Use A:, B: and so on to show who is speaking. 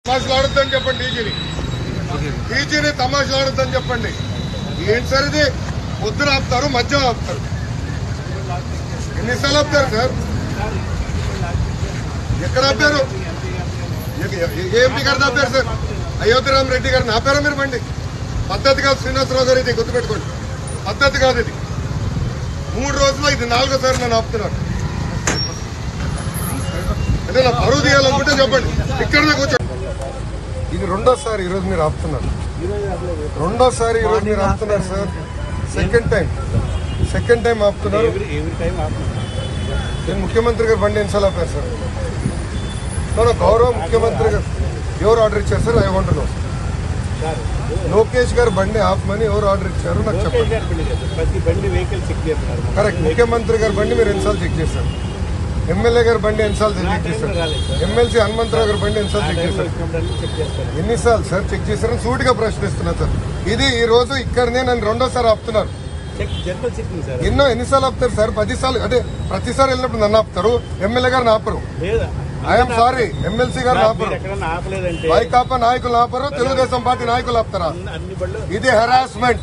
A: తమాషలాడొద్దని చెప్పండి. డీజీని తమాషలాడొద్దని చెప్పండి. ఏంటి సార్ ఇది? పొద్దున ఆపుతారు, మధ్యాహ్నం ఆపుతారు. ఎన్నిసార్లు ఆపుతారు సార్? ఎక్కడ ఆపారు? ఏఎంపీ గారిని ఆపారు సార్? అయోధ్యరామ్ రెడ్డి గారిని ఆపారా మీరు? బండి పద్ధతి కాదు శ్రీనివాసరావు గారు, ఇది గుర్తుపెట్టుకోండి. పద్ధతి కాదు ఇది. 3 రోజుల్లో ఇది 4వ నన్ను ఆపుతున్నారు. అంటే నా పరువు తీయాలనుకుంటే చెప్పండి, ఇక్కడనే కూర్చోండి. ఇది 2వసారి ఈరోజు మీరు ఆపుతున్నారు. 2వసారి ఈరోజు మీరు ఆపుతున్నారు సార్. సెకండ్ టైం ఆపుతున్నారు. నేను ముఖ్యమంత్రి గారు బండి ఎన్నిసార్లు ఆపారు సార్? మన గౌరవ ముఖ్యమంత్రి గారు ఎవరు ఆర్డర్ ఇచ్చారు sir? I want to know. Lokesh గారు బండి ఆపమని ఎవరు ఆర్డర్ ఇచ్చారు నాకు చెప్పండి. కరెక్ట్. ముఖ్యమంత్రి గారి బండి మీరు ఎన్నిసార్లు చెక్ చేశారు? ఎమ్మెల్యే గారి బండి ఎన్నిసార్లు చెక్ చేశారు? ఎమ్మెల్సీ హనుమంతరావు గారి బండి ఎన్నిసార్లు చెక్ చేశారు? ఎన్నిసార్లు సార్ చెక్ చేశారని సూటిగా ప్రశ్నిస్తున్నారు సార్. ఇది ఈ రోజు ఇక్కడనే నన్ను 2వసారి ఆపుతున్నారు. ఎన్నిసార్లు ఆపుతారు సార్? 10 సార్లు. అంటే ప్రతిసారి వెళ్ళినప్పుడు నన్ను ఆపుతారు, ఎమ్మెల్యే గారిని ఆపరు. ఐఎమ్ సారీ, ఎమ్మెల్సీ గారిని ఆపరు, వైకాపా నాయకులు ఆపరు, తెలుగుదేశం పార్టీ నాయకులు ఆపుతారా? ఇది హెరాస్మెంట్.